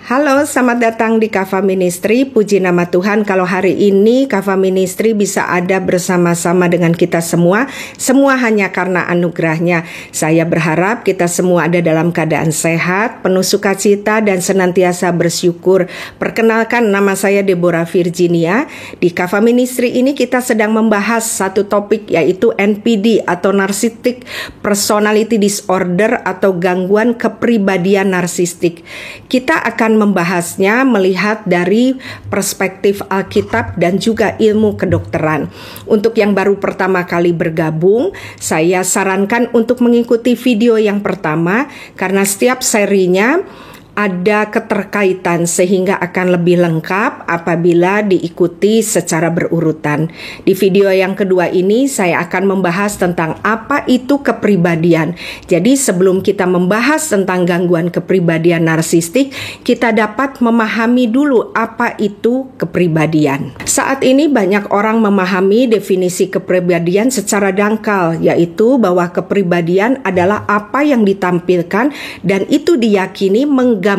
Halo, selamat datang di Kava Ministry. Puji nama Tuhan kalau hari ini Kava Ministry bisa ada bersama-sama dengan kita semua. Semua hanya karena anugerahnya. Saya berharap kita semua ada dalam keadaan sehat, penuh sukacita dan senantiasa bersyukur. Perkenalkan, nama saya Deborah Virginia. Di Kava Ministry ini kita sedang membahas satu topik, yaitu NPD atau Narcissistic Personality Disorder atau gangguan kepribadian narsistik. Kita akan membahasnya melihat dari perspektif Alkitab dan juga ilmu kedokteran. Untuk yang baru pertama kali bergabung, saya sarankan untuk mengikuti video yang pertama karena setiap serinya ada keterkaitan sehingga akan lebih lengkap apabila diikuti secara berurutan. Di video yang kedua ini saya akan membahas tentang apa itu kepribadian. Jadi sebelum kita membahas tentang gangguan kepribadian narsistik, kita dapat memahami dulu apa itu kepribadian. Saat ini banyak orang memahami definisi kepribadian secara dangkal, yaitu bahwa kepribadian adalah apa yang ditampilkan dan itu diyakini menggambarkan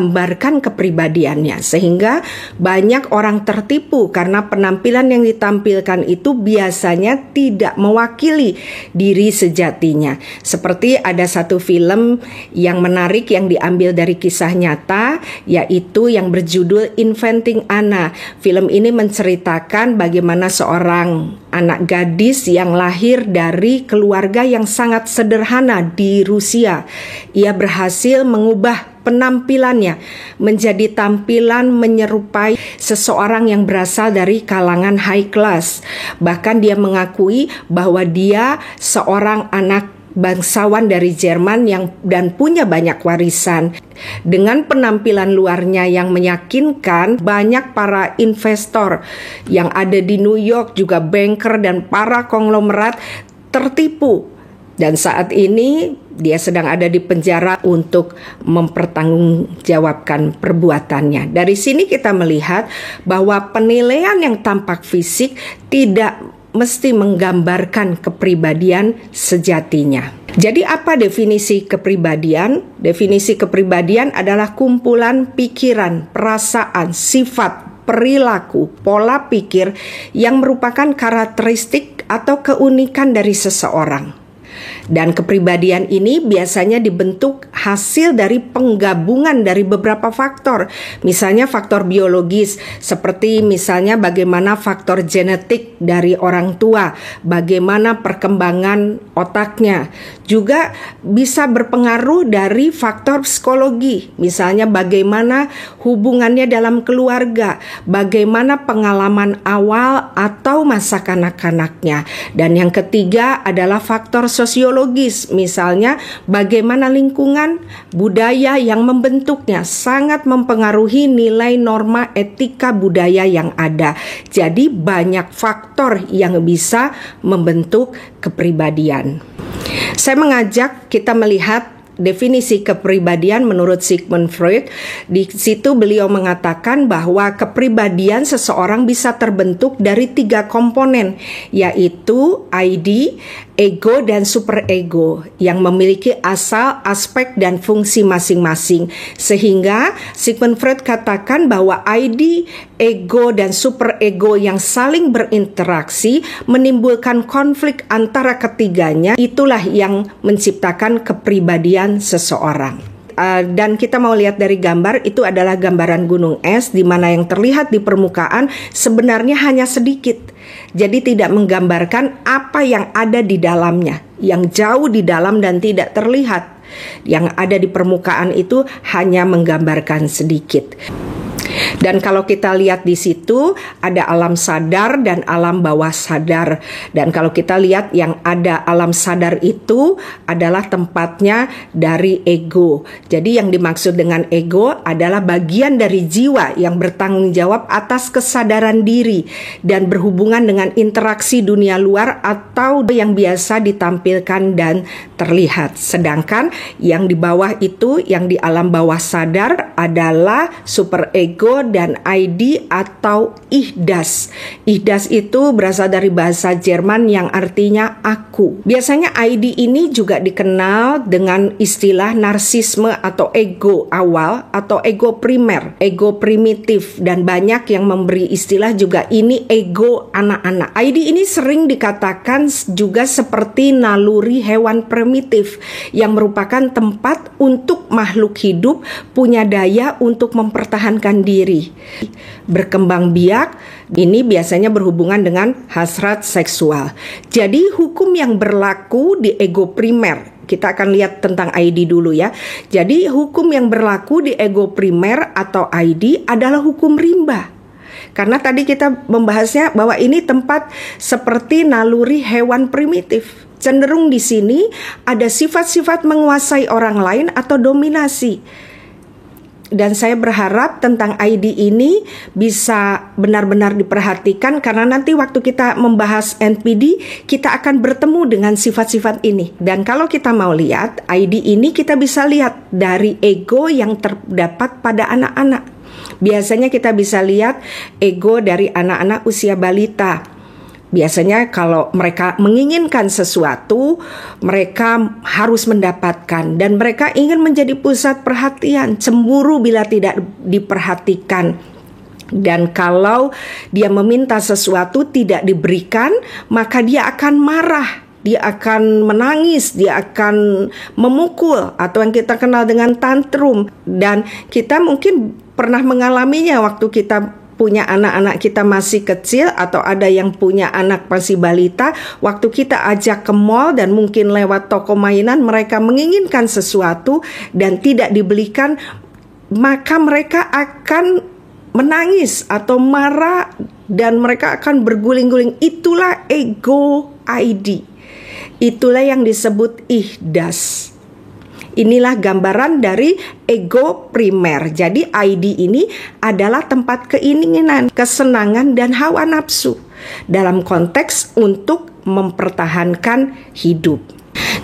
kepribadiannya, sehingga banyak orang tertipu karena penampilan yang ditampilkan itu biasanya tidak mewakili diri sejatinya. Seperti ada satu film yang menarik yang diambil dari kisah nyata, yaitu yang berjudul Inventing Anna. Film ini menceritakan bagaimana seorang anak gadis yang lahir dari keluarga yang sangat sederhana di Rusia. Ia berhasil mengubah penampilannya menjadi tampilan menyerupai seseorang yang berasal dari kalangan high class. Bahkan dia mengakui bahwa dia seorang anak bangsawan dari Jerman dan punya banyak warisan. Dengan penampilan luarnya yang meyakinkan, banyak para investor yang ada di New York, juga banker dan para konglomerat tertipu. Dan saat ini dia sedang ada di penjara untuk mempertanggungjawabkan perbuatannya. Dari sini kita melihat bahwa penilaian yang tampak fisik tidak mesti menggambarkan kepribadian sejatinya. Jadi apa definisi kepribadian? Definisi kepribadian adalah kumpulan pikiran, perasaan, sifat, perilaku, pola pikir yang merupakan karakteristik atau keunikan dari seseorang. Dan kepribadian ini biasanya dibentuk hasil dari penggabungan dari beberapa faktor. Misalnya faktor biologis, seperti misalnya bagaimana faktor genetik dari orang tua, bagaimana perkembangan otaknya. Juga bisa berpengaruh dari faktor psikologi, misalnya bagaimana hubungannya dalam keluarga, bagaimana pengalaman awal atau masa kanak-kanaknya. Dan yang ketiga adalah faktor sosiologis, misalnya bagaimana lingkungan, budaya yang membentuknya sangat mempengaruhi nilai norma etika budaya yang ada. Jadi banyak faktor yang bisa membentuk kepribadian. Saya mengajak kita melihat definisi kepribadian menurut Sigmund Freud. Di situ beliau mengatakan bahwa kepribadian seseorang bisa terbentuk dari 3 komponen, yaitu ID, ego, dan superego yang memiliki asal, aspek, dan fungsi masing-masing. Sehingga Sigmund Freud katakan bahwa ID, ego, dan superego yang saling berinteraksi menimbulkan konflik antara ketiganya. Itulah yang menciptakan kepribadian seseorang. Dan kita mau lihat dari gambar, itu adalah gambaran gunung es di mana yang terlihat di permukaan sebenarnya hanya sedikit. Jadi tidak menggambarkan apa yang ada di dalamnya, yang jauh di dalam dan tidak terlihat. Yang ada di permukaan itu hanya menggambarkan sedikit. Dan kalau kita lihat di situ ada alam sadar dan alam bawah sadar. Dan kalau kita lihat yang ada alam sadar itu adalah tempatnya dari ego. Jadi yang dimaksud dengan ego adalah bagian dari jiwa yang bertanggung jawab atas kesadaran diri dan berhubungan dengan interaksi dunia luar atau yang biasa ditampilkan dan terlihat. Sedangkan yang di bawah itu, yang di alam bawah sadar adalah superego ego dan ID atau ihdas. Ihdas itu berasal dari bahasa Jerman yang artinya aku. Biasanya ID ini juga dikenal dengan istilah narsisme atau ego awal atau ego primer, ego primitif, dan banyak yang memberi istilah juga ini ego anak-anak. ID ini sering dikatakan juga seperti naluri hewan primitif yang merupakan tempat untuk makhluk hidup punya daya untuk mempertahankan diri. Berkembang biak ini biasanya berhubungan dengan hasrat seksual. Jadi hukum yang berlaku di ego primer, kita akan lihat tentang ID dulu ya. Jadi hukum yang berlaku di ego primer atau ID adalah hukum rimba. Karena tadi kita membahasnya bahwa ini tempat seperti naluri hewan primitif. Cenderung di sini ada sifat-sifat menguasai orang lain atau dominasi. Dan saya berharap tentang ID ini bisa benar-benar diperhatikan karena nanti waktu kita membahas NPD kita akan bertemu dengan sifat-sifat ini. Dan kalau kita mau lihat ID ini kita bisa lihat dari ego yang terdapat pada anak-anak. Biasanya kita bisa lihat ego dari anak-anak usia balita. Biasanya kalau mereka menginginkan sesuatu, mereka harus mendapatkan dan mereka ingin menjadi pusat perhatian, cemburu bila tidak diperhatikan. Dan kalau dia meminta sesuatu tidak diberikan, maka dia akan marah, dia akan menangis, dia akan memukul atau yang kita kenal dengan tantrum. Dan kita mungkin pernah mengalaminya waktu kita punya anak-anak kita masih kecil atau ada yang punya anak masih balita, waktu kita ajak ke mall dan mungkin lewat toko mainan mereka menginginkan sesuatu dan tidak dibelikan, maka mereka akan menangis atau marah dan mereka akan berguling-guling. Itulah ego ID. Itulah yang disebut ihdas. Inilah gambaran dari ego primer. Jadi ID ini adalah tempat keinginan, kesenangan, dan hawa nafsu dalam konteks untuk mempertahankan hidup.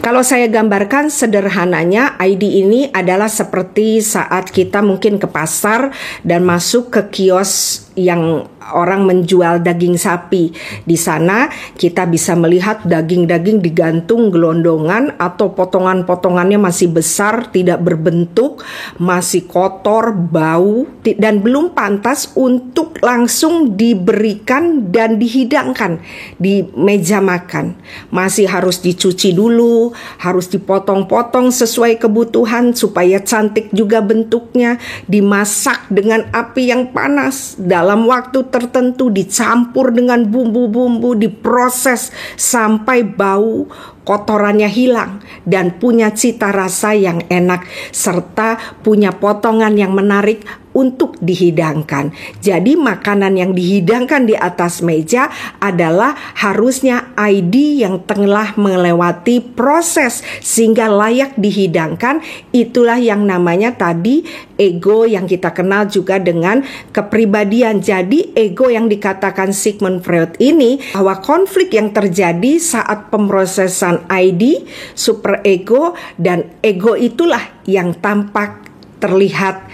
Kalau saya gambarkan sederhananya, ID ini adalah seperti saat kita mungkin ke pasar dan masuk ke kios yang orang menjual daging sapi. Di sana kita bisa melihat daging-daging digantung gelondongan atau potongan-potongannya masih besar, tidak berbentuk, masih kotor, bau, dan belum pantas untuk langsung diberikan dan dihidangkan di meja makan. Masih harus dicuci dulu, harus dipotong-potong sesuai kebutuhan supaya cantik juga bentuknya, dimasak dengan api yang panas dalam waktu tertentu, dicampur dengan bumbu-bumbu, diproses sampai bau kotorannya hilang dan punya cita rasa yang enak serta punya potongan yang menarik untuk dihidangkan. Jadi makanan yang dihidangkan di atas meja adalah harusnya ID yang telah melewati proses sehingga layak dihidangkan. Itulah yang namanya tadi ego yang kita kenal juga dengan kepribadian. Jadi ego yang dikatakan Sigmund Freud ini bahwa konflik yang terjadi saat pemrosesan ID, superego, dan ego itulah yang tampak terlihat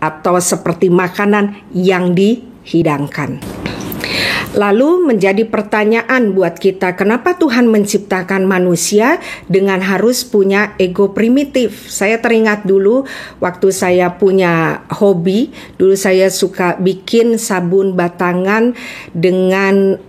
atau seperti makanan yang dihidangkan. Lalu menjadi pertanyaan buat kita, kenapa Tuhan menciptakan manusia dengan harus punya ego primitif? Saya teringat dulu waktu saya punya hobi, dulu saya suka bikin sabun batangan dengan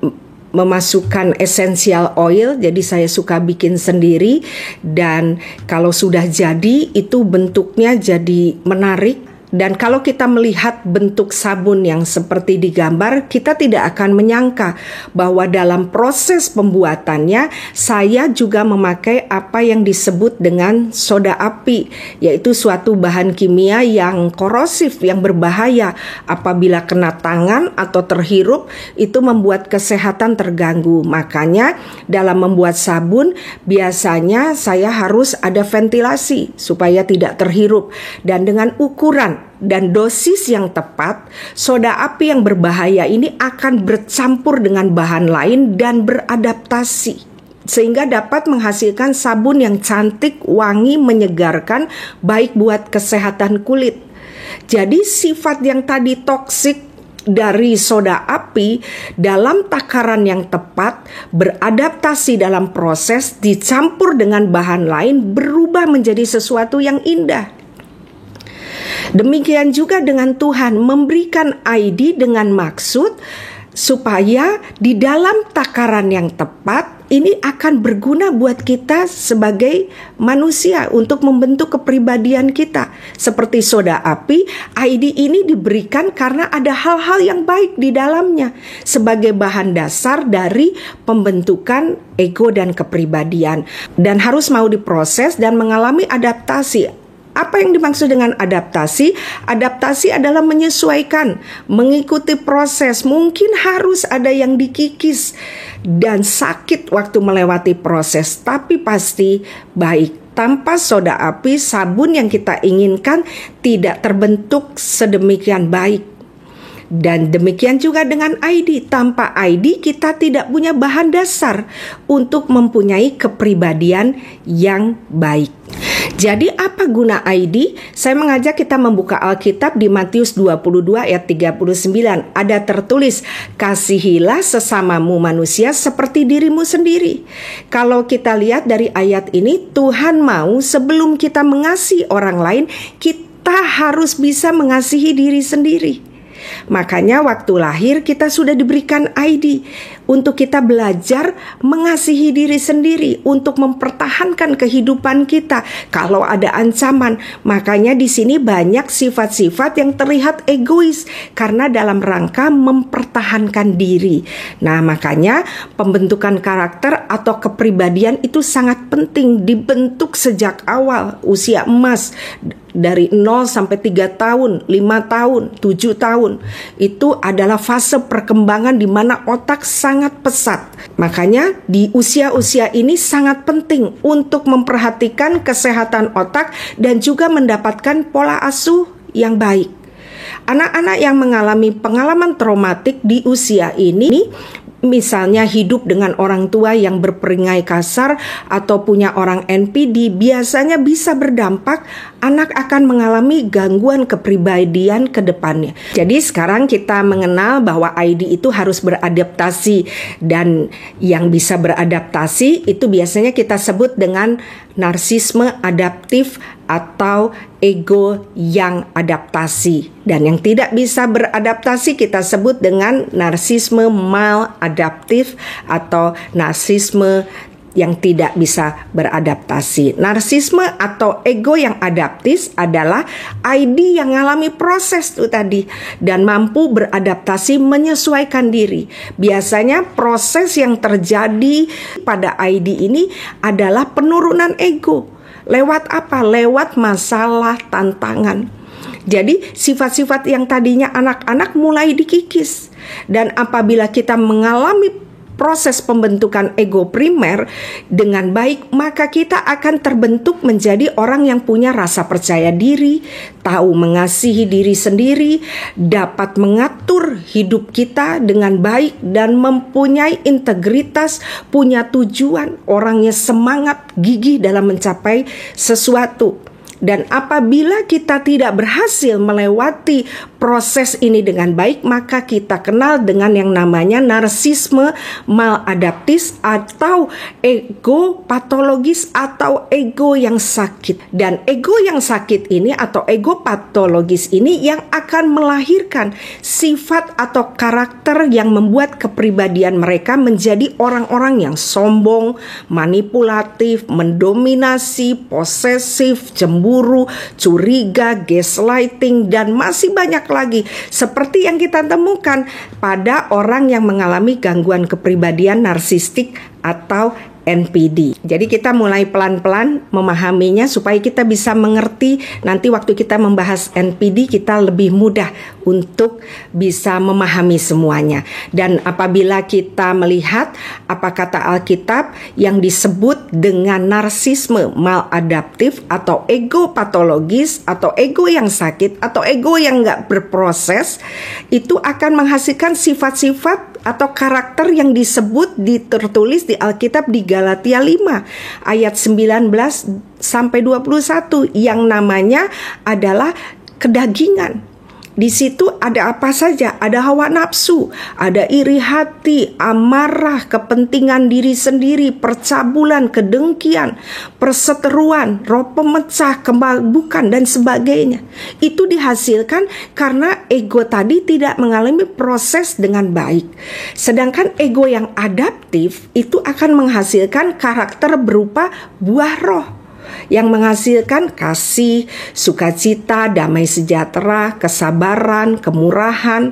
memasukkan essential oil, jadi saya suka bikin sendiri dan kalau sudah jadi itu bentuknya jadi menarik. Dan kalau kita melihat bentuk sabun yang seperti digambar, kita tidak akan menyangka bahwa dalam proses pembuatannya saya juga memakai apa yang disebut dengan soda api, yaitu suatu bahan kimia yang korosif, yang berbahaya. Apabila kena tangan atau terhirup, itu membuat kesehatan terganggu. Makanya dalam membuat sabun, biasanya saya harus ada ventilasi supaya tidak terhirup. Dan dengan ukuran dan dosis yang tepat, soda api yang berbahaya ini akan bercampur dengan bahan lain dan beradaptasi sehingga dapat menghasilkan sabun yang cantik, wangi, menyegarkan, baik buat kesehatan kulit. Jadi sifat yang tadi toksik dari soda api dalam takaran yang tepat, beradaptasi dalam proses, dicampur dengan bahan lain, berubah menjadi sesuatu yang indah. Demikian juga dengan Tuhan, memberikan ID dengan maksud supaya di dalam takaran yang tepat ini akan berguna buat kita sebagai manusia untuk membentuk kepribadian kita. Seperti soda api, ID ini diberikan karena ada hal-hal yang baik di dalamnya sebagai bahan dasar dari pembentukan ego dan kepribadian, dan harus mau diproses dan mengalami adaptasi. Apa yang dimaksud dengan adaptasi? Adaptasi adalah menyesuaikan, mengikuti proses. Mungkin harus ada yang dikikis dan sakit waktu melewati proses, tapi pasti baik. Tanpa soda api, sabun yang kita inginkan tidak terbentuk sedemikian baik. Dan demikian juga dengan ID. Tanpa ID kita tidak punya bahan dasar untuk mempunyai kepribadian yang baik. Jadi apa guna ID? Saya mengajak kita membuka Alkitab di Matius 22 ayat 39. Ada tertulis, kasihilah sesamamu manusia seperti dirimu sendiri. Kalau kita lihat dari ayat ini, Tuhan mau sebelum kita mengasihi orang lain, kita harus bisa mengasihi diri sendiri. Makanya waktu lahir kita sudah diberikan ID untuk kita belajar mengasihi diri sendiri, untuk mempertahankan kehidupan kita kalau ada ancaman. Makanya di sini banyak sifat-sifat yang terlihat egois karena dalam rangka mempertahankan diri. Nah, makanya pembentukan karakter atau kepribadian itu sangat penting dibentuk sejak awal usia emas. Dari 0 sampai 3 tahun, 5 tahun, 7 tahun. Itu adalah fase perkembangan di mana otak sangat pesat. Makanya di usia-usia ini sangat penting untuk memperhatikan kesehatan otak dan juga mendapatkan pola asuh yang baik. Anak-anak yang mengalami pengalaman traumatik di usia ini, misalnya hidup dengan orang tua yang berperingai kasar atau punya orang NPD, biasanya bisa berdampak anak akan mengalami gangguan kepribadian ke depannya. Jadi sekarang kita mengenal bahwa ID itu harus beradaptasi, dan yang bisa beradaptasi itu biasanya kita sebut dengan narsisme adaptif atau ego yang adaptasi. Dan yang tidak bisa beradaptasi kita sebut dengan narsisme maladaptif atau narsisme yang tidak bisa beradaptasi. Narsisme atau ego yang adaptif adalah ID yang mengalami proses itu tadi dan mampu beradaptasi menyesuaikan diri. Biasanya proses yang terjadi pada ID ini adalah penurunan ego. Lewat apa? Lewat masalah, tantangan. Jadi sifat-sifat yang tadinya anak-anak mulai dikikis. Dan apabila kita mengalami proses pembentukan ego primer dengan baik, maka kita akan terbentuk menjadi orang yang punya rasa percaya diri, tahu mengasihi diri sendiri, dapat mengatur hidup kita dengan baik dan mempunyai integritas, punya tujuan, orangnya semangat, gigih dalam mencapai sesuatu. Dan apabila kita tidak berhasil melewati proses ini dengan baik, maka kita kenal dengan yang namanya narsisme maladaptif atau ego patologis atau ego yang sakit. Dan ego yang sakit ini atau ego patologis ini yang akan melahirkan sifat atau karakter yang membuat kepribadian mereka menjadi orang-orang yang sombong, manipulatif, mendominasi, posesif, cemburu, curiga, gaslighting, dan masih banyak lagi seperti yang kita temukan pada orang yang mengalami gangguan kepribadian narsistik atau NPD. Jadi kita mulai pelan-pelan memahaminya supaya kita bisa mengerti nanti waktu kita membahas NPD kita lebih mudah untuk bisa memahami semuanya. Dan apabila kita melihat apa kata Alkitab yang disebut dengan narsisme maladaptif atau ego patologis atau ego yang sakit atau ego yang nggak berproses, itu akan menghasilkan sifat-sifat atau karakter yang disebut tertulis di Alkitab di Galatia 5 ayat 19 sampai 21 yang namanya adalah kedagingan. Di situ ada apa saja? Ada hawa nafsu, ada iri hati, amarah, kepentingan diri sendiri, percabulan, kedengkian, perseteruan, roh pemecah, kemabukan, dan sebagainya. Itu dihasilkan karena ego tadi tidak mengalami proses dengan baik. Sedangkan ego yang adaptif itu akan menghasilkan karakter berupa buah roh, yang menghasilkan kasih, sukacita, damai sejahtera, kesabaran, kemurahan,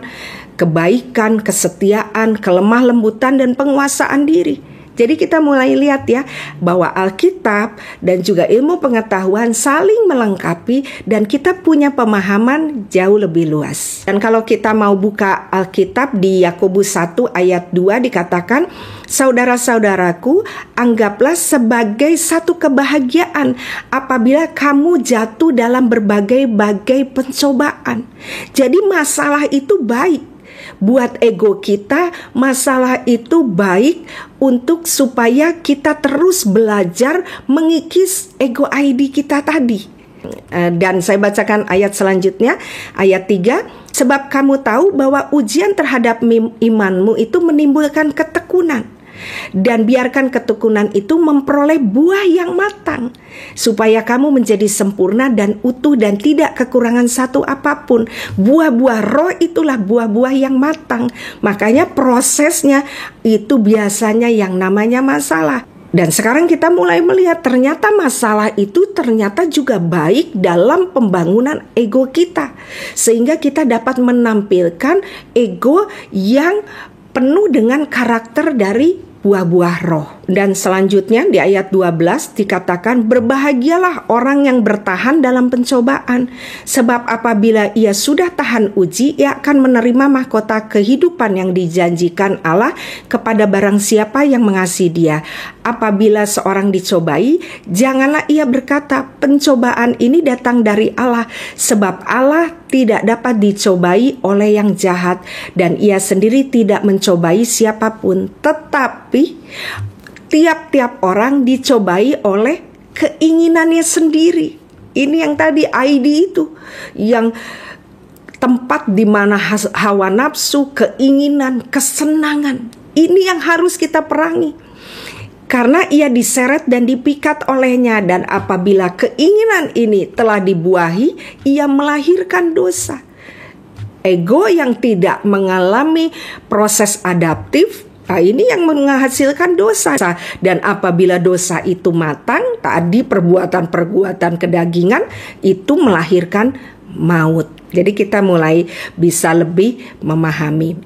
kebaikan, kesetiaan, kelemah lembutan, dan penguasaan diri. Jadi kita mulai lihat ya bahwa Alkitab dan juga ilmu pengetahuan saling melengkapi dan kita punya pemahaman jauh lebih luas. Dan kalau kita mau buka Alkitab di Yakobus 1 ayat 2 dikatakan, saudara-saudaraku, anggaplah sebagai satu kebahagiaan apabila kamu jatuh dalam berbagai-bagai pencobaan. Jadi masalah itu baik. Buat ego kita, masalah itu baik untuk supaya kita terus belajar mengikis ego ID kita tadi. Dan saya bacakan ayat selanjutnya, ayat 3. Sebab kamu tahu bahwa ujian terhadap imanmu itu menimbulkan ketekunan. Dan biarkan ketekunan itu memperoleh buah yang matang, supaya kamu menjadi sempurna dan utuh dan tidak kekurangan satu apapun. Buah-buah roh itulah buah-buah yang matang. Makanya prosesnya itu biasanya yang namanya masalah. Dan sekarang kita mulai melihat ternyata masalah itu ternyata juga baik dalam pembangunan ego kita, sehingga kita dapat menampilkan ego yang penuh dengan karakter dari buah-buah roh. Dan selanjutnya di ayat 12 dikatakan, berbahagialah orang yang bertahan dalam pencobaan, sebab apabila ia sudah tahan uji, ia akan menerima mahkota kehidupan yang dijanjikan Allah kepada barang siapa yang mengasihi Dia. Apabila seorang dicobai, janganlah ia berkata, pencobaan ini datang dari Allah, sebab Allah tidak dapat dicobai oleh yang jahat, dan ia sendiri tidak mencobai siapapun. Tetapi tiap-tiap orang dicobai oleh keinginannya sendiri. Ini yang tadi ID itu, yang tempat di mana hawa nafsu, keinginan, kesenangan. Ini yang harus kita perangi. Karena ia diseret dan dipikat olehnya, dan apabila keinginan ini telah dibuahi, ia melahirkan dosa. Ego yang tidak mengalami proses adaptif, ini yang menghasilkan dosa. Dan apabila dosa itu matang, tadi perbuatan-perbuatan kedagingan itu melahirkan maut. Jadi kita mulai bisa lebih memahami.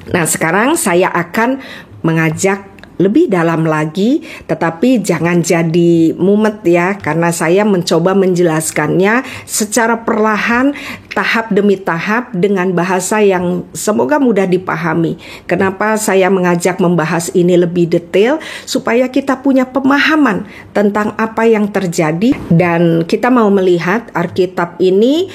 Nah, sekarang saya akan mengajak lebih dalam lagi, tetapi jangan jadi mumet ya, karena saya mencoba menjelaskannya secara perlahan, tahap demi tahap dengan bahasa yang semoga mudah dipahami. Kenapa saya mengajak membahas ini lebih detail? Supaya kita punya pemahaman tentang apa yang terjadi, dan kita mau melihat Alkitab ini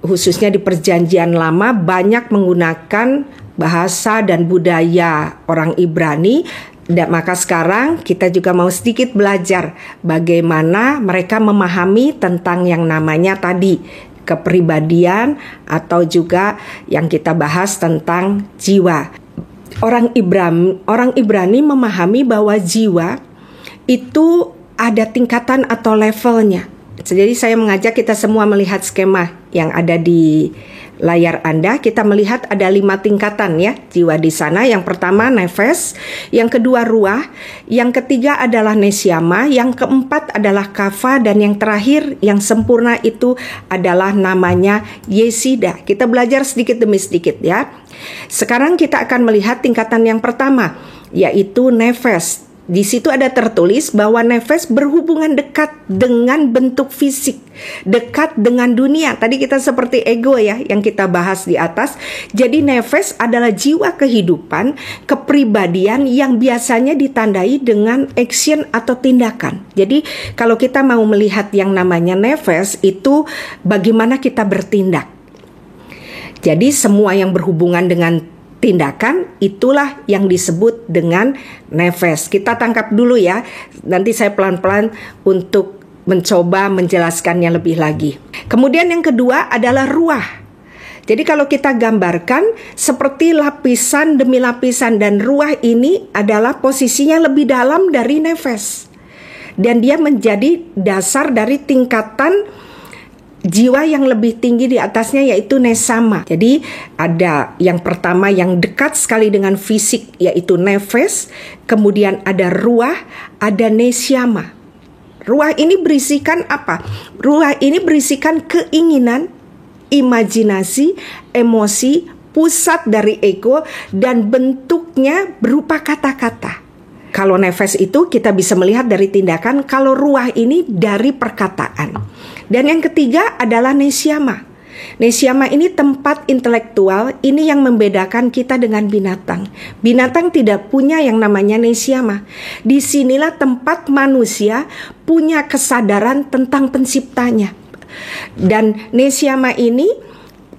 khususnya di Perjanjian Lama banyak menggunakan bahasa dan budaya orang Ibrani. Dan maka sekarang kita juga mau sedikit belajar bagaimana mereka memahami tentang yang namanya tadi kepribadian, atau juga yang kita bahas tentang jiwa. Orang Ibrani memahami bahwa jiwa itu ada tingkatan atau levelnya. Jadi saya mengajak kita semua melihat skema yang ada di layar Anda. Kita melihat ada 5 tingkatan ya jiwa di sana. Yang pertama nefes, yang kedua ruah, yang ketiga adalah nesyama, yang keempat adalah kafa, dan yang terakhir yang sempurna itu adalah namanya yesida. Kita belajar sedikit demi sedikit ya. Sekarang kita akan melihat tingkatan yang pertama, yaitu nefes. Di situ ada tertulis bahwa nefes berhubungan dekat dengan bentuk fisik, dekat dengan dunia. Tadi kita seperti ego ya yang kita bahas di atas. Jadi nefes adalah jiwa kehidupan, kepribadian yang biasanya ditandai dengan action atau tindakan. Jadi kalau kita mau melihat yang namanya nefes itu bagaimana kita bertindak. Jadi semua yang berhubungan dengan tindakan itulah yang disebut dengan nefes. Kita tangkap dulu ya. Nanti saya pelan-pelan untuk mencoba menjelaskannya lebih lagi. Kemudian yang kedua adalah ruah. Jadi kalau kita gambarkan seperti lapisan demi lapisan, dan ruah ini adalah posisinya lebih dalam dari nefes. Dan dia menjadi dasar dari tingkatan jiwa yang lebih tinggi di atasnya, yaitu nesama. Jadi ada yang pertama yang dekat sekali dengan fisik, yaitu nefes. Kemudian ada ruah, ada nesyama. Ruah ini berisikan apa? Ruah ini berisikan keinginan, imajinasi, emosi, pusat dari ego, dan bentuknya berupa kata-kata. Kalau nefes itu kita bisa melihat dari tindakan, kalau ruah ini dari perkataan. Dan yang ketiga adalah nesyama. Nesyama ini tempat intelektual, ini yang membedakan kita dengan binatang. Binatang tidak punya yang namanya nesyama. Disinilah tempat manusia punya kesadaran tentang penciptanya. Dan nesyama ini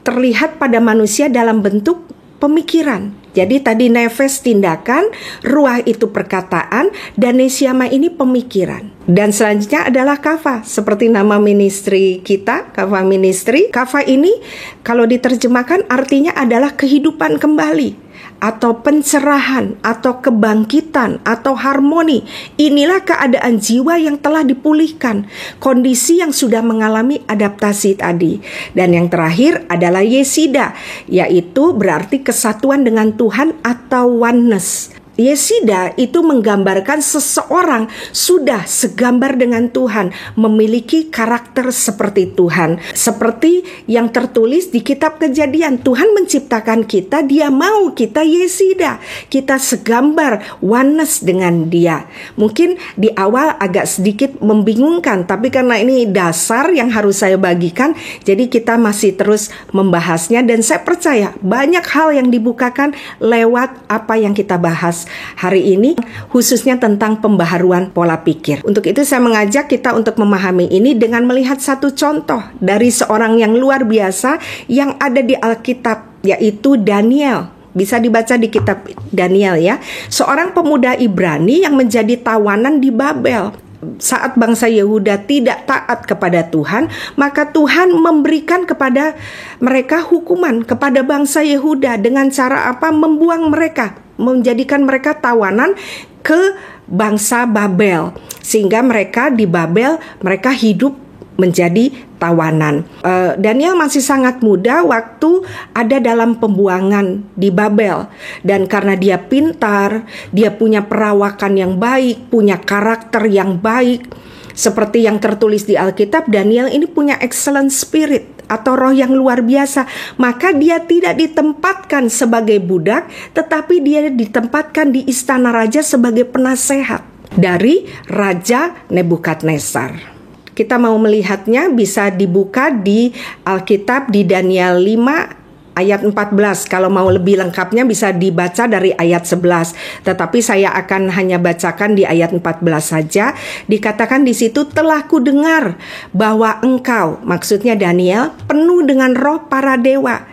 terlihat pada manusia dalam bentuk pemikiran. Jadi tadi nefes tindakan, ruah itu perkataan, dan nesyama ini pemikiran. Dan selanjutnya adalah kava, seperti nama ministry kita, kava ministry. Kava ini kalau diterjemahkan artinya adalah kehidupan kembali, atau pencerahan, atau kebangkitan, atau harmoni. Inilah keadaan jiwa yang telah dipulihkan, kondisi yang sudah mengalami adaptasi tadi. Dan yang terakhir adalah yesida, yaitu berarti kesatuan dengan Tuhan atau oneness. Yesida itu menggambarkan seseorang sudah segambar dengan Tuhan, memiliki karakter seperti Tuhan. Seperti yang tertulis di kitab Kejadian, Tuhan menciptakan kita, Dia mau kita yesida, kita segambar, oneness dengan Dia. Mungkin di awal agak sedikit membingungkan, tapi karena ini dasar yang harus saya bagikan, jadi kita masih terus membahasnya, dan saya percaya banyak hal yang dibukakan lewat apa yang kita bahas hari ini, khususnya tentang pembaharuan pola pikir. Untuk itu saya mengajak kita untuk memahami ini dengan melihat satu contoh dari seorang yang luar biasa yang ada di Alkitab, yaitu Daniel. Bisa dibaca di kitab Daniel ya. Seorang pemuda Ibrani yang menjadi tawanan di Babel. Saat bangsa Yehuda tidak taat kepada Tuhan, maka Tuhan memberikan kepada mereka hukuman kepada bangsa Yehuda dengan cara apa? Membuang mereka, menjadikan mereka tawanan ke bangsa Babel, sehingga mereka di Babel mereka hidup menjadi tawanan. Daniel masih sangat muda waktu ada dalam pembuangan di Babel, dan karena dia pintar, dia punya perawakan yang baik, punya karakter yang baik, seperti yang tertulis di Alkitab, Daniel ini punya excellent spirit atau roh yang luar biasa. Maka dia tidak ditempatkan sebagai budak, tetapi dia ditempatkan di istana raja sebagai penasehat dari Raja Nebukadnezar. Kita mau melihatnya, bisa dibuka di Alkitab di Daniel 5 ayat 14. Kalau mau lebih lengkapnya bisa dibaca dari ayat 11. Tetapi saya akan hanya bacakan di ayat 14 saja. Dikatakan di situ, telah kudengar bahwa engkau, maksudnya Daniel, penuh dengan roh para dewa.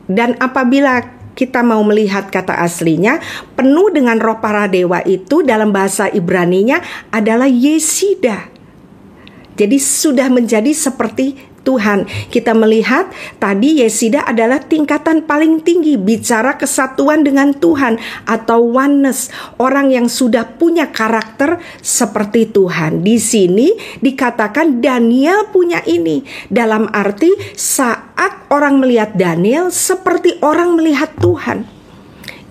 Dan apabila kita mau melihat kata aslinya, penuh dengan roh para dewa itu dalam bahasa Ibraninya adalah yesida. Jadi sudah menjadi seperti Tuhan. Kita melihat tadi yesida adalah tingkatan paling tinggi, bicara kesatuan dengan Tuhan atau oneness, orang yang sudah punya karakter seperti Tuhan. Di sini dikatakan Daniel punya ini, dalam arti saat orang melihat Daniel seperti orang melihat Tuhan.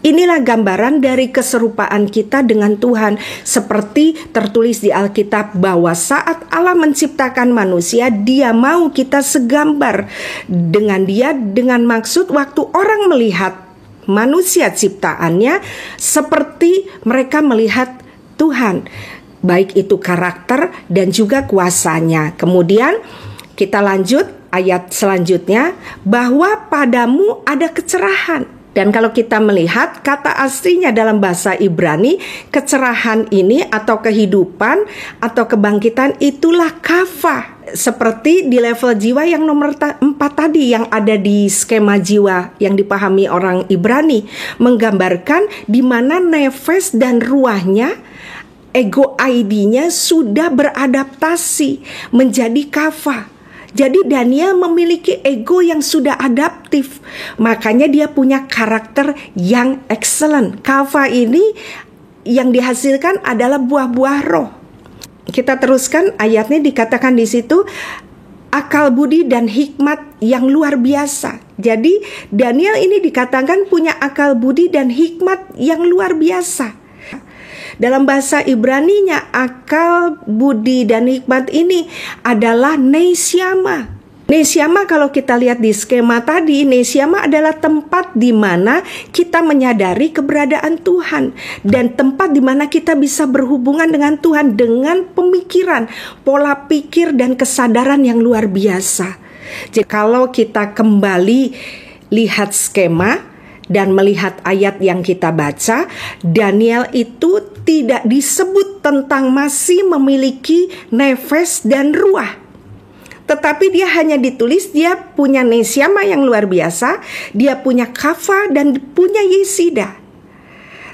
Inilah gambaran dari keserupaan kita dengan Tuhan, seperti tertulis di Alkitab bahwa saat Allah menciptakan manusia, Dia mau kita segambar dengan Dia, dengan maksud waktu orang melihat manusia ciptaannya seperti mereka melihat Tuhan, baik itu karakter dan juga kuasanya. Kemudian kita lanjut ayat selanjutnya, bahwa padamu ada kecerahan. Dan kalau kita melihat kata aslinya dalam bahasa Ibrani, kecerahan ini atau kehidupan atau kebangkitan itulah kava. Seperti di level jiwa yang nomor 4 tadi yang ada di skema jiwa yang dipahami orang Ibrani, menggambarkan di mana nefes dan ruahnya ego ID-nya sudah beradaptasi menjadi Kava. Jadi Daniel memiliki ego yang sudah adaptif. Makanya dia punya karakter yang excellent. Kava ini yang dihasilkan adalah buah-buah roh. Kita teruskan ayatnya, dikatakan di situ akal budi dan hikmat yang luar biasa. Jadi Daniel ini dikatakan punya akal budi dan hikmat yang luar biasa. Dalam bahasa Ibrani-nya, akal, budi, dan hikmat ini adalah neshama. Neshama kalau kita lihat di skema tadi, neshama adalah tempat di mana kita menyadari keberadaan Tuhan. Dan tempat di mana kita bisa berhubungan dengan Tuhan dengan pemikiran, pola pikir, dan kesadaran yang luar biasa. Jadi kalau kita kembali lihat skema dan melihat ayat yang kita baca, Daniel itu tidak disebut tentang masih memiliki nefes dan ruah. Tetapi dia hanya ditulis dia punya neshama yang luar biasa, dia punya Kava dan punya Yesida.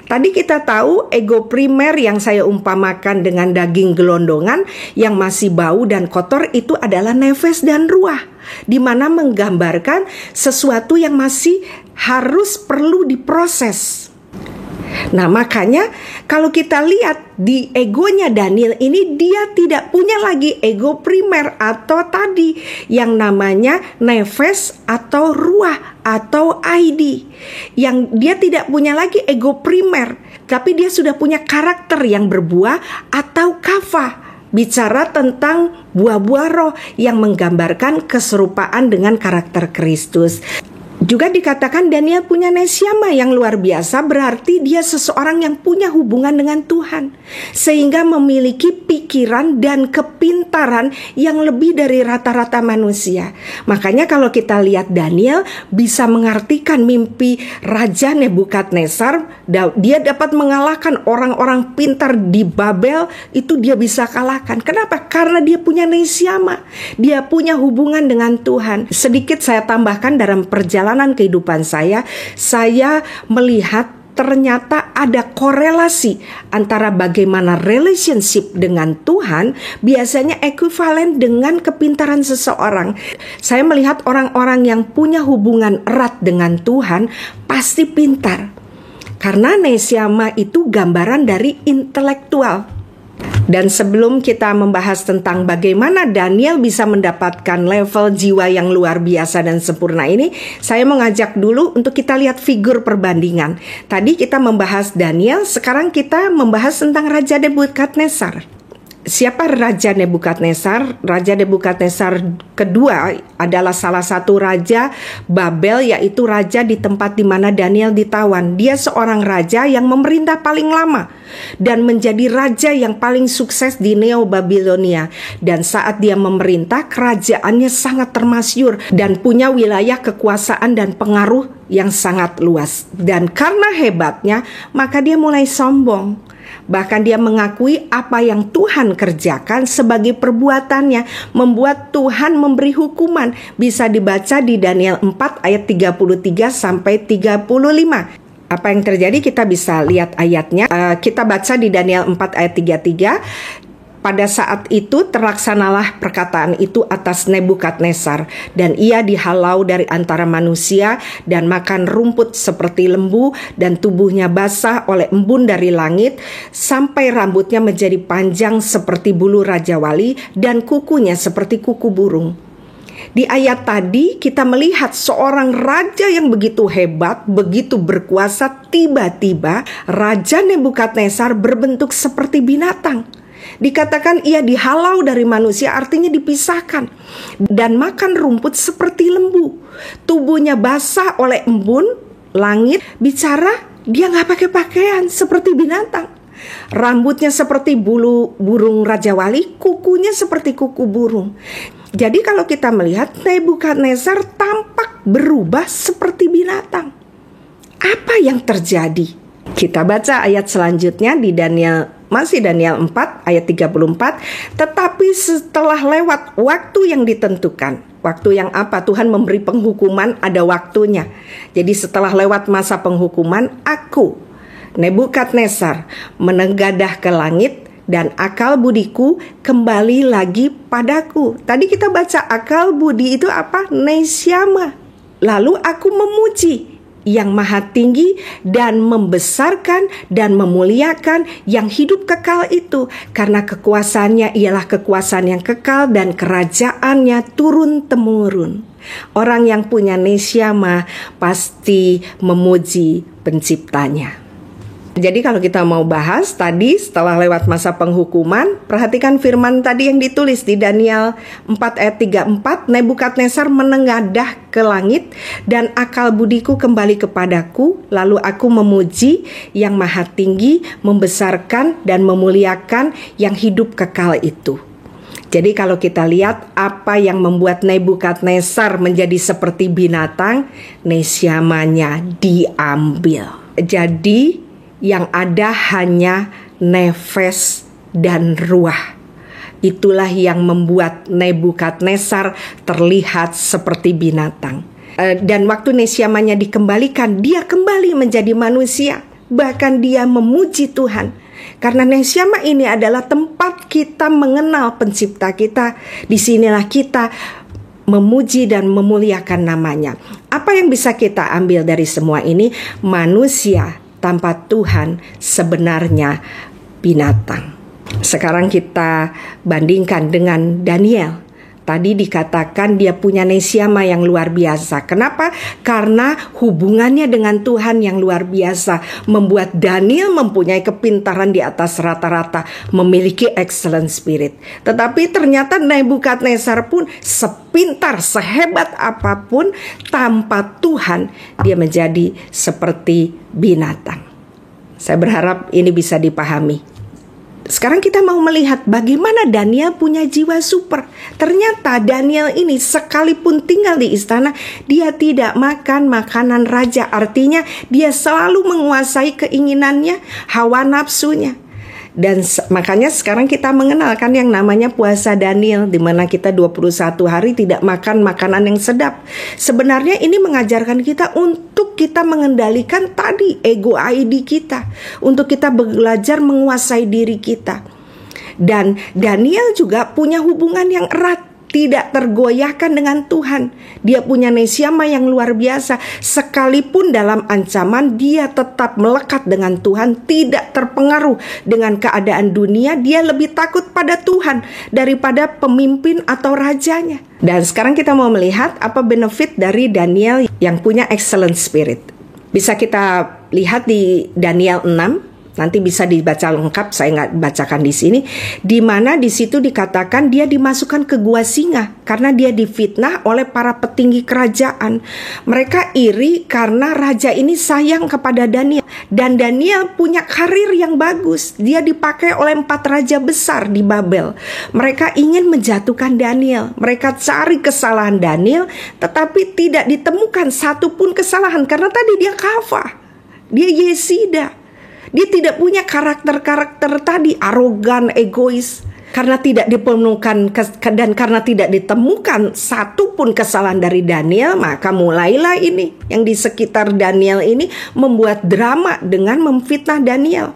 Tadi kita tahu ego primer yang saya umpamakan dengan daging gelondongan yang masih bau dan kotor itu adalah nefes dan ruah, di mana menggambarkan sesuatu yang masih harus perlu diproses. Nah, makanya kalau kita lihat di egonya Daniel ini, dia tidak punya lagi ego primer atau tadi yang namanya nefes atau ruah atau ID. Yang dia tidak punya lagi ego primer, tapi dia sudah punya karakter yang berbuah atau Kava. Bicara tentang buah-buah roh yang menggambarkan keserupaan dengan karakter Kristus. Juga dikatakan Daniel punya neshama yang luar biasa, berarti dia seseorang yang punya hubungan dengan Tuhan, sehingga memiliki pikiran dan kepintaran yang lebih dari rata-rata manusia. Makanya kalau kita lihat Daniel bisa mengartikan mimpi Raja Nebukadnezar, dia dapat mengalahkan orang-orang pintar di Babel, itu dia bisa kalahkan. Kenapa? Karena dia punya neshama, dia punya hubungan dengan Tuhan. Sedikit saya tambahkan dalam perjalanan kehidupan saya melihat ternyata ada korelasi antara bagaimana relationship dengan Tuhan biasanya ekuivalen dengan kepintaran seseorang. Saya melihat orang-orang yang punya hubungan erat dengan Tuhan pasti pintar, karena neshama itu gambaran dari intelektual. Dan sebelum kita membahas tentang bagaimana Daniel bisa mendapatkan level jiwa yang luar biasa dan sempurna ini, saya mengajak dulu untuk kita lihat figur perbandingan. Tadi kita membahas Daniel, sekarang kita membahas tentang Raja Nebukadnezar. Siapa Raja Nebukadnezar? Raja Nebukadnezar kedua adalah salah satu raja Babel, yaitu raja di tempat di mana Daniel ditawan. Dia seorang raja yang memerintah paling lama dan menjadi raja yang paling sukses di Neo Babilonia. Dan saat dia memerintah, kerajaannya sangat termasyur dan punya wilayah kekuasaan dan pengaruh yang sangat luas. Dan karena hebatnya, maka dia mulai sombong. Bahkan dia mengakui apa yang Tuhan kerjakan sebagai perbuatannya, membuat Tuhan memberi hukuman. Bisa dibaca di Daniel 4 ayat 33 sampai 35. Apa yang terjadi kita bisa lihat ayatnya. Kita baca di Daniel 4 ayat 33. Pada saat itu terlaksanalah perkataan itu atas Nebukadnezar, dan ia dihalau dari antara manusia dan makan rumput seperti lembu, dan tubuhnya basah oleh embun dari langit, sampai rambutnya menjadi panjang seperti bulu Raja Wali dan kukunya seperti kuku burung. Di ayat tadi kita melihat seorang raja yang begitu hebat, begitu berkuasa, tiba-tiba Raja Nebukadnezar berbentuk seperti binatang. Dikatakan ia dihalau dari manusia, artinya dipisahkan, dan makan rumput seperti lembu. Tubuhnya basah oleh embun langit. Bicara dia nggak pakai pakaian, seperti binatang. Rambutnya seperti bulu burung Raja Wali, kukunya seperti kuku burung. Jadi kalau kita melihat Nebukadnezar tampak berubah seperti binatang. Apa yang terjadi? Kita baca ayat selanjutnya di masih Daniel 4 ayat 34. Tetapi setelah lewat waktu yang ditentukan. Waktu yang apa? Tuhan memberi penghukuman, ada waktunya. Jadi setelah lewat masa penghukuman, aku Nebukadnezar menengadah ke langit dan akal budiku kembali lagi padaku. Tadi kita baca akal budi itu apa? Neshama. Lalu aku memuji yang maha tinggi dan membesarkan dan memuliakan yang hidup kekal itu, karena kekuasaannya ialah kekuasaan yang kekal dan kerajaannya turun-temurun. Orang yang punya neshama pasti memuji penciptanya. Jadi kalau kita mau bahas tadi setelah lewat masa penghukuman, perhatikan firman tadi yang ditulis di Daniel 4 ayat 34, Nebukadnezar menengadah ke langit dan akal budiku kembali kepadaku, lalu aku memuji yang maha tinggi, membesarkan dan memuliakan yang hidup kekal itu. Jadi kalau kita lihat apa yang membuat Nebukadnezar menjadi seperti binatang, neshamanya diambil. Jadi yang ada hanya nefes dan ruah. Itulah yang membuat Nebukadnezar terlihat seperti binatang. Dan waktu neshamanya dikembalikan, dia kembali menjadi manusia. Bahkan dia memuji Tuhan. Karena neshama ini adalah tempat kita mengenal pencipta kita. Disinilah kita memuji dan memuliakan namanya. Apa yang bisa kita ambil dari semua ini? Manusia tanpa Tuhan sebenarnya binatang. Sekarang kita bandingkan dengan Daniel. Tadi dikatakan dia punya neshama yang luar biasa. Kenapa? Karena hubungannya dengan Tuhan yang luar biasa membuat Daniel mempunyai kepintaran di atas rata-rata, memiliki excellent spirit. Tetapi ternyata Nebukadnezar pun sepintar, sehebat apapun, tanpa Tuhan dia menjadi seperti binatang. Saya berharap ini bisa dipahami. Sekarang kita mau melihat bagaimana Daniel punya jiwa super. Ternyata Daniel ini sekalipun tinggal di istana, dia tidak makan makanan raja. Artinya dia selalu menguasai keinginannya, hawa nafsunya. Dan makanya sekarang kita mengenalkan yang namanya puasa Daniel, di mana kita 21 hari tidak makan makanan yang sedap. Sebenarnya ini mengajarkan kita untuk kita mengendalikan tadi ego ID kita, untuk kita belajar menguasai diri kita. Dan Daniel juga punya hubungan yang erat, tidak tergoyahkan dengan Tuhan. Dia punya neshama yang luar biasa. Sekalipun dalam ancaman, dia tetap melekat dengan Tuhan, tidak terpengaruh dengan keadaan dunia. Dia lebih takut pada Tuhan daripada pemimpin atau rajanya. Dan sekarang kita mau melihat apa benefit dari Daniel yang punya excellent spirit. Bisa kita lihat di Daniel 6. Nanti bisa dibaca lengkap, saya nggak bacakan di sini. Di mana di situ dikatakan dia dimasukkan ke gua singa karena dia difitnah oleh para petinggi kerajaan. Mereka iri karena raja ini sayang kepada Daniel. Dan Daniel punya karir yang bagus. Dia dipakai oleh 4 raja besar di Babel. Mereka ingin menjatuhkan Daniel. Mereka cari kesalahan Daniel, tetapi tidak ditemukan satu pun kesalahan karena tadi dia kafah. Dia Yesida. Dia tidak punya karakter-karakter tadi, arogan, egois. Karena tidak dipenuhkan dan karena tidak ditemukan satu pun kesalahan dari Daniel, maka mulailah ini yang di sekitar Daniel ini membuat drama dengan memfitnah Daniel.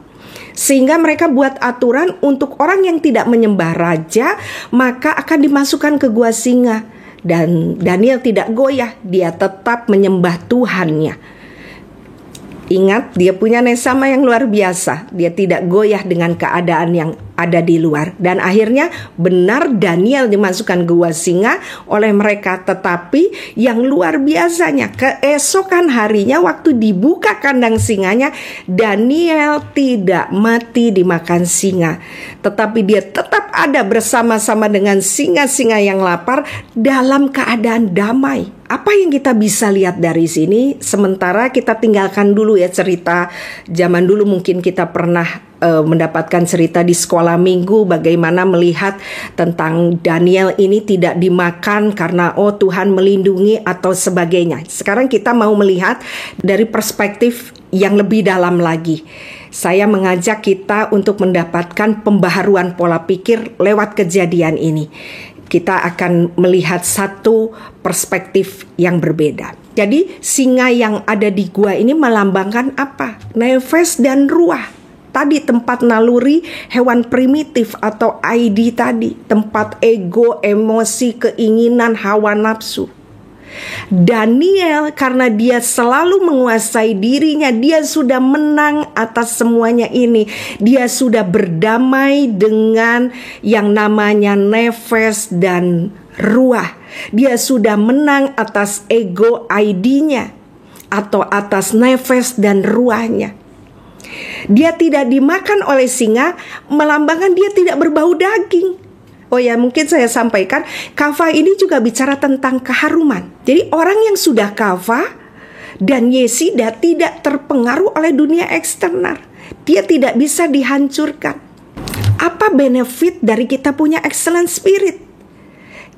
Sehingga mereka buat aturan untuk orang yang tidak menyembah raja, maka akan dimasukkan ke gua singa. Dan Daniel tidak goyah, dia tetap menyembah Tuhannya. Ingat, dia punya neshama yang luar biasa. Dia tidak goyah dengan keadaan yang ada di luar. Dan akhirnya benar Daniel dimasukkan gua singa oleh mereka. Tetapi yang luar biasanya, keesokan harinya waktu dibuka kandang singanya, Daniel tidak mati dimakan singa. Tetapi dia tetap ada bersama-sama dengan singa-singa yang lapar dalam keadaan damai. Apa yang kita bisa lihat dari sini? Sementara kita tinggalkan dulu ya cerita zaman dulu, mungkin kita pernah mendapatkan cerita di sekolah minggu bagaimana melihat tentang Daniel ini tidak dimakan karena Tuhan melindungi atau sebagainya. Sekarang kita mau melihat dari perspektif yang lebih dalam lagi. Saya mengajak kita untuk mendapatkan pembaharuan pola pikir lewat kejadian ini. Kita akan melihat satu perspektif yang berbeda. Jadi singa yang ada di gua ini melambangkan apa? Nefes dan ruah. tadi, tempat naluri hewan primitif atau ID tadi, tempat ego, emosi, keinginan, hawa nafsu. Daniel karena dia selalu menguasai dirinya, dia sudah menang atas semuanya ini. Dia sudah berdamai dengan yang namanya nefes dan ruah. Dia sudah menang atas ego ID-nya atau atas nefes dan ruahnya. Dia tidak dimakan oleh singa, melambangkan dia tidak berbau daging. Oh ya, mungkin saya sampaikan, kafah ini juga bicara tentang keharuman. Jadi orang yang sudah kafah dan yesida tidak terpengaruh oleh dunia eksternal. Dia tidak bisa dihancurkan. Apa benefit dari kita punya excellent spirit?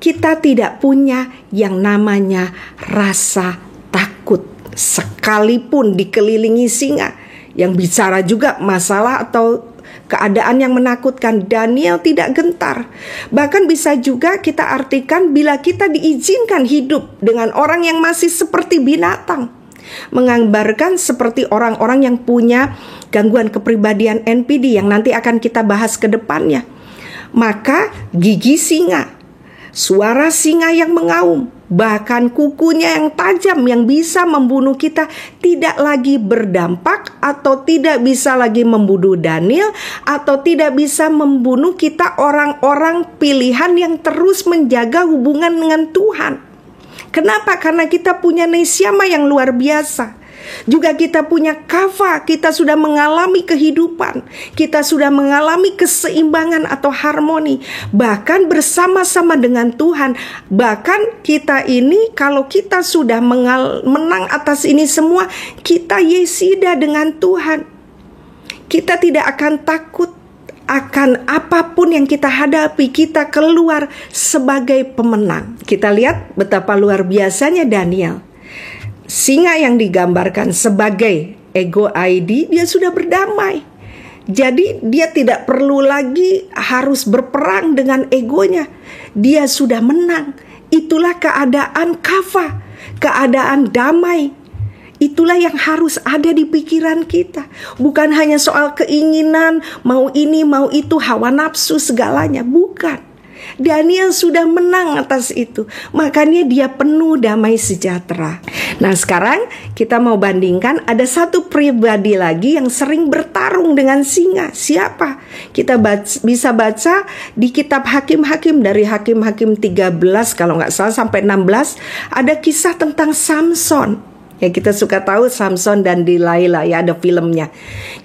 Kita tidak punya yang namanya rasa takut. Sekalipun dikelilingi singa yang bicara juga masalah atau keadaan yang menakutkan, Daniel tidak gentar. Bahkan bisa juga kita artikan bila kita diizinkan hidup dengan orang yang masih seperti binatang, menggambarkan seperti orang-orang yang punya gangguan kepribadian NPD yang nanti akan kita bahas ke depannya. Maka gigi singa, suara singa yang mengaum, bahkan kukunya yang tajam yang bisa membunuh kita tidak lagi berdampak atau tidak bisa lagi membunuh Daniel atau tidak bisa membunuh kita orang-orang pilihan yang terus menjaga hubungan dengan Tuhan. Kenapa? Karena kita punya nesyama yang luar biasa. Juga kita punya kafah, kita sudah mengalami kehidupan, kita sudah mengalami keseimbangan atau harmoni, bahkan bersama-sama dengan Tuhan. Bahkan kita ini kalau kita sudah menang atas ini semua, kita yesida dengan Tuhan. Kita tidak akan takut akan apapun yang kita hadapi, kita keluar sebagai pemenang. Kita lihat betapa luar biasanya Daniel. Singa yang digambarkan sebagai ego ID, dia sudah berdamai. Jadi dia tidak perlu lagi harus berperang dengan egonya. Dia sudah menang. Itulah keadaan kafah, keadaan damai. Itulah yang harus ada di pikiran kita. Bukan hanya soal keinginan, mau ini, mau itu, hawa nafsu segalanya. Bukan. Daniel sudah menang atas itu. Makanya dia penuh damai sejahtera. Nah sekarang kita mau bandingkan, ada satu pribadi lagi yang sering bertarung dengan singa. Siapa? Kita bisa baca di kitab Hakim-Hakim, dari Hakim-Hakim 13 kalau nggak salah sampai 16. Ada kisah tentang Samson. Ya kita suka tahu Samson dan Delilah, ya ada filmnya.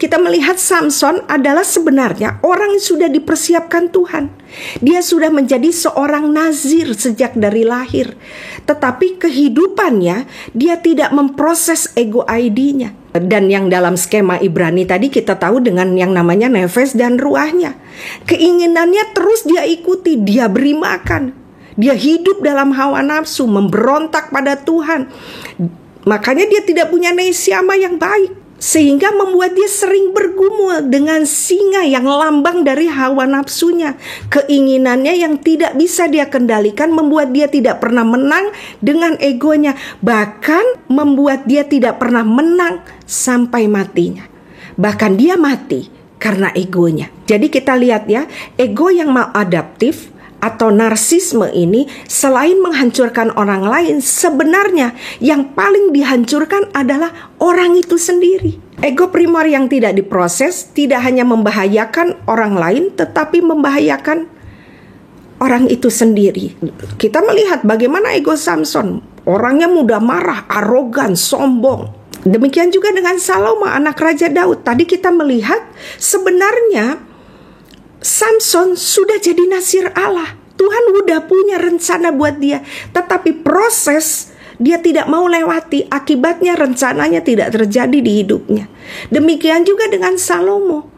Kita melihat Samson adalah sebenarnya orang yang sudah dipersiapkan Tuhan. Dia sudah menjadi seorang nazir sejak dari lahir. Tetapi kehidupannya dia tidak memproses ego ID-nya. Dan yang dalam skema Ibrani tadi kita tahu dengan yang namanya nefes dan ruahnya. Keinginannya terus dia ikuti, dia beri makan. Dia hidup dalam hawa nafsu, memberontak pada Tuhan. Makanya dia tidak punya nesyama yang baik, sehingga membuat dia sering bergumul dengan singa yang lambang dari hawa nafsunya. Keinginannya yang tidak bisa dia kendalikan membuat dia tidak pernah menang dengan egonya. Bahkan membuat dia tidak pernah menang sampai matinya. Bahkan dia mati karena egonya. Jadi kita lihat ya, ego yang maladaptif atau narsisme ini selain menghancurkan orang lain, sebenarnya yang paling dihancurkan adalah orang itu sendiri. Ego primer yang tidak diproses tidak hanya membahayakan orang lain, tetapi membahayakan orang itu sendiri. Kita melihat bagaimana ego Samson, orangnya mudah marah, arogan, sombong. Demikian juga dengan Salomo, anak Raja Daud. Tadi kita melihat sebenarnya Samson sudah jadi nasir Allah. Tuhan udah punya rencana buat dia. Tetapi proses dia tidak mau lewati. Akibatnya rencananya tidak terjadi di hidupnya. Demikian juga dengan Salomo.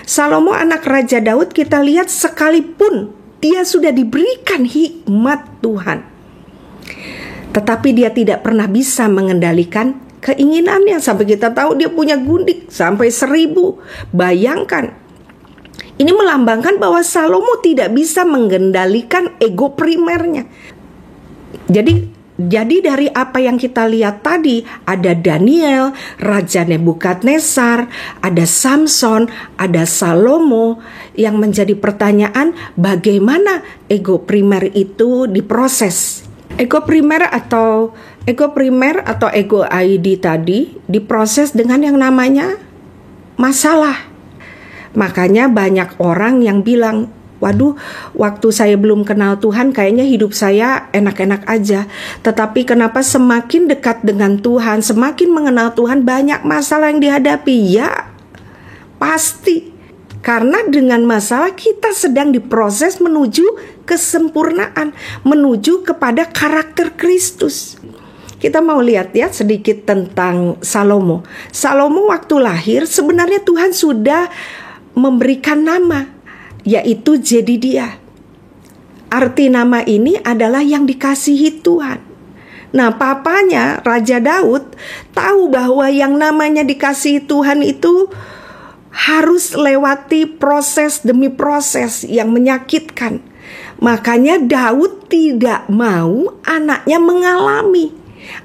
Salomo anak Raja Daud, kita lihat sekalipun dia sudah diberikan hikmat Tuhan, tetapi dia tidak pernah bisa mengendalikan keinginannya. Sampai kita tahu dia punya gundik sampai 1000. Bayangkan. Ini melambangkan bahwa Salomo tidak bisa mengendalikan ego primernya. Jadi Jadi dari apa yang kita lihat tadi, ada Daniel, Raja Nebukadnezar, ada Samson, ada Salomo, yang menjadi pertanyaan bagaimana ego primer itu diproses. Ego primer atau ego ID tadi diproses dengan yang namanya masalah. Makanya banyak orang yang bilang, waduh, waktu saya belum kenal Tuhan kayaknya hidup saya enak-enak aja. Tetapi kenapa semakin dekat dengan Tuhan, semakin mengenal Tuhan, banyak masalah yang dihadapi? Ya, pasti. Karena dengan masalah kita sedang diproses menuju kesempurnaan, menuju kepada karakter Kristus. Kita mau lihat ya sedikit tentang Salomo. Salomo waktu lahir sebenarnya Tuhan sudah memberikan nama, yaitu Jedidiah. Arti nama ini adalah yang dikasihi Tuhan. Nah, papanya Raja Daud tahu bahwa yang namanya dikasihi Tuhan itu harus lewati proses demi proses yang menyakitkan. Makanya Daud tidak mau anaknya mengalami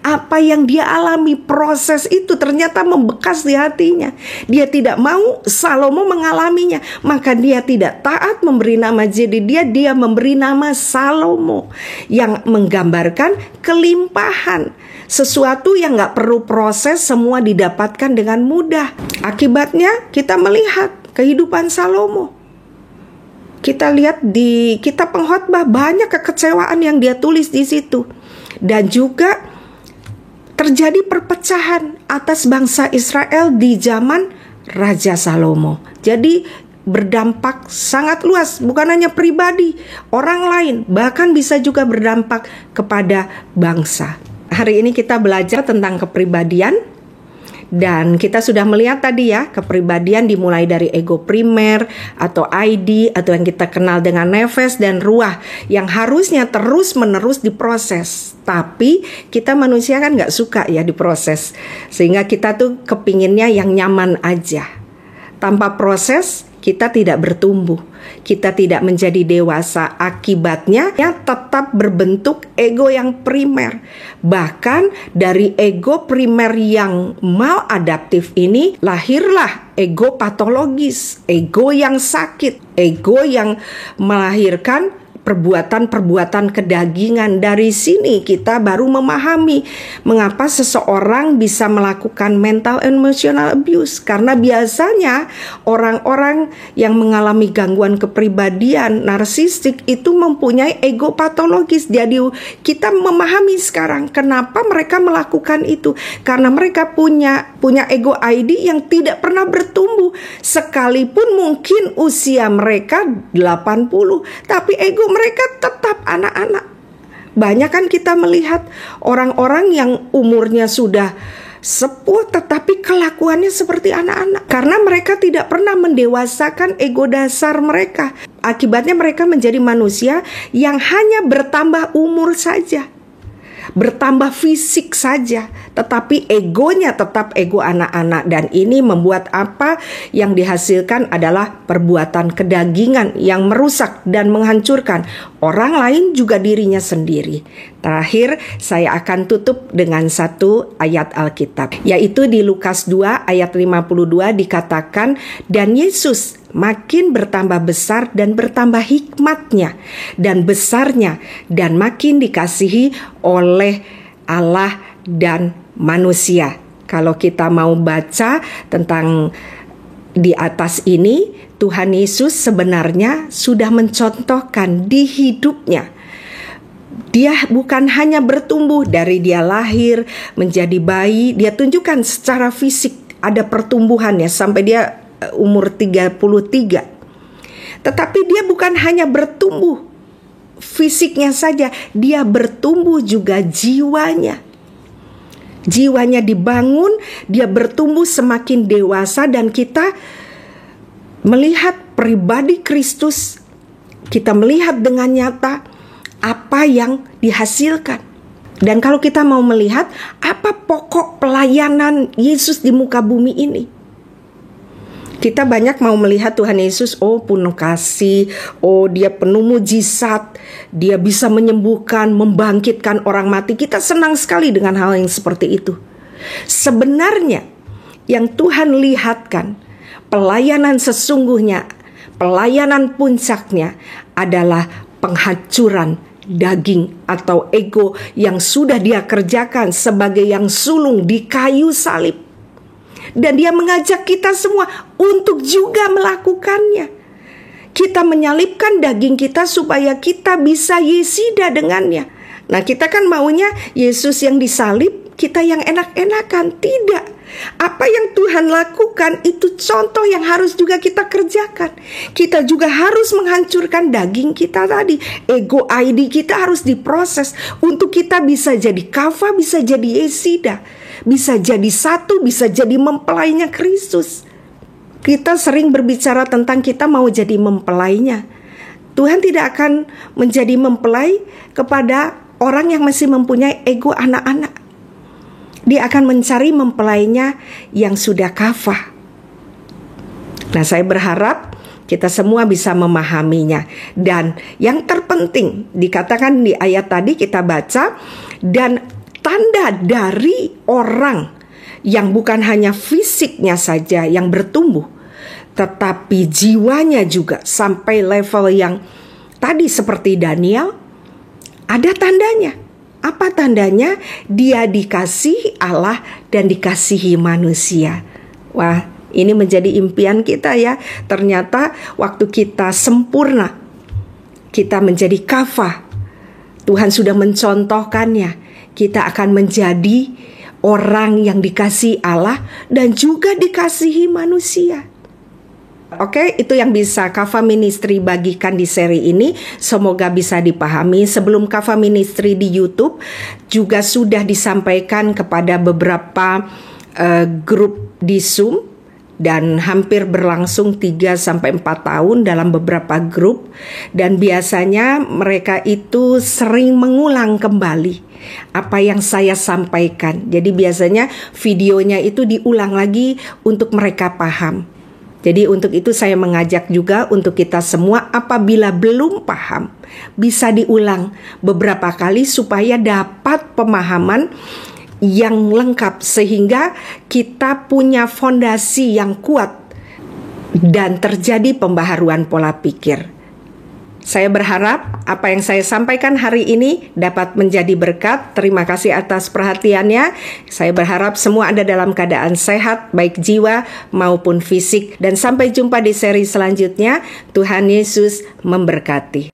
apa yang dia alami. Proses itu ternyata membekas di hatinya. Dia tidak mau Salomo mengalaminya. Maka dia tidak taat memberi nama Jedidiah, dia memberi nama Salomo, yang menggambarkan kelimpahan. Sesuatu yang gak perlu proses, semua didapatkan dengan mudah. Akibatnya kita melihat kehidupan Salomo. Kita lihat di kitab Pengkhotbah banyak kekecewaan yang dia tulis di situ. Dan juga terjadi perpecahan atas bangsa Israel di zaman Raja Salomo. Jadi berdampak sangat luas, bukan hanya pribadi, orang lain, bahkan bisa juga berdampak kepada bangsa. Hari ini kita belajar tentang kepribadian. Dan kita sudah melihat tadi ya, kepribadian dimulai dari ego primer atau ID atau yang kita kenal dengan nefes dan ruah, yang harusnya terus menerus diproses. Tapi kita manusia kan gak suka ya diproses, sehingga kita tuh kepinginnya yang nyaman aja. Tanpa proses kita tidak bertumbuh, kita tidak menjadi dewasa. Akibatnya ya tetap berbentuk ego yang primer. Bahkan dari ego primer yang maladaptif ini lahirlah ego patologis, ego yang sakit, ego yang melahirkan perbuatan-perbuatan kedagingan. Dari sini kita baru memahami mengapa seseorang bisa melakukan mental emotional abuse. Karena biasanya orang-orang yang mengalami gangguan kepribadian narsistik itu mempunyai ego patologis. Jadi kita memahami sekarang kenapa mereka melakukan itu. Karena mereka punya ego ID yang tidak pernah bertumbuh. Sekalipun mungkin usia mereka 80, tapi ego mereka tetap anak-anak. Banyak kan kita melihat orang-orang yang umurnya sudah sepuh tetapi kelakuannya seperti anak-anak. Karena mereka tidak pernah mendewasakan ego dasar mereka. Akibatnya mereka menjadi manusia yang hanya bertambah umur saja, bertambah fisik saja, tetapi egonya tetap ego anak-anak. Dan ini membuat apa yang dihasilkan adalah perbuatan kedagingan yang merusak dan menghancurkan orang lain juga dirinya sendiri. Terakhir saya akan tutup dengan satu ayat Alkitab, yaitu di Lukas 2 ayat 52 dikatakan, dan Yesus makin bertambah besar dan bertambah hikmatnya dan besarnya, dan makin dikasihi oleh Allah dan manusia. Kalau kita mau baca tentang di atas ini, Tuhan Yesus sebenarnya sudah mencontohkan di hidupnya. Dia bukan hanya bertumbuh dari dia lahir menjadi bayi, dia tunjukkan secara fisik ada pertumbuhannya sampai dia umur 33. Tetapi dia bukan hanya bertumbuh fisiknya saja, dia bertumbuh juga jiwanya. Jiwanya dibangun, dia bertumbuh semakin dewasa, dan kita melihat pribadi Kristus, kita melihat dengan nyata apa yang dihasilkan. Dan kalau kita mau melihat apa pokok pelayanan Yesus di muka bumi ini, Kita banyak mau melihat Tuhan Yesus, oh penuh kasih, oh dia penuh mujizat, dia bisa menyembuhkan, membangkitkan orang mati. Kita senang sekali dengan hal yang seperti itu. Sebenarnya yang Tuhan lihatkan, pelayanan sesungguhnya, pelayanan puncaknya adalah penghancuran daging atau ego yang sudah dia kerjakan sebagai yang sulung di kayu salib. Dan dia mengajak kita semua untuk juga melakukannya. Kita menyalibkan daging kita supaya kita bisa yesida dengannya. Nah, kita kan maunya Yesus yang disalib, kita yang enak-enakan. Tidak. Apa yang Tuhan lakukan itu contoh yang harus juga kita kerjakan. Kita juga harus menghancurkan daging kita tadi. Ego ID kita harus diproses untuk kita bisa jadi kafa, bisa jadi yesida. Bisa jadi satu, bisa jadi mempelainya Kristus. Kita sering berbicara tentang kita mau jadi mempelainya. Tuhan tidak akan menjadi mempelai kepada orang yang masih mempunyai ego anak-anak. Dia akan mencari mempelainya yang sudah kafah. Nah, saya berharap kita semua bisa memahaminya. Dan yang terpenting dikatakan di ayat tadi kita baca, dan tanda dari orang yang bukan hanya fisiknya saja yang bertumbuh, tetapi jiwanya juga sampai level yang tadi seperti Daniel, ada tandanya. Apa tandanya? Dia dikasihi Allah dan dikasihi manusia. Wah, ini menjadi impian kita ya. Ternyata waktu kita sempurna, kita menjadi kafah, Tuhan sudah mencontohkannya. Kita akan menjadi orang yang dikasihi Allah dan juga dikasihi manusia. Oke, itu yang bisa Kafa Ministry bagikan di seri ini. Semoga bisa dipahami. Sebelum Kafa Ministry di YouTube juga sudah disampaikan kepada beberapa grup di Zoom. Dan hampir berlangsung 3-4 tahun dalam beberapa grup. Dan biasanya mereka itu sering mengulang kembali apa yang saya sampaikan. Jadi biasanya videonya itu diulang lagi untuk mereka paham. Jadi untuk itu saya mengajak juga untuk kita semua, apabila belum paham, bisa diulang beberapa kali supaya dapat pemahaman yang lengkap, sehingga kita punya fondasi yang kuat dan terjadi pembaharuan pola pikir. Saya berharap apa yang saya sampaikan hari ini dapat menjadi berkat. Terima kasih atas perhatiannya. Saya berharap semua ada dalam keadaan sehat, baik jiwa maupun fisik. Dan sampai jumpa di seri selanjutnya. Tuhan Yesus memberkati.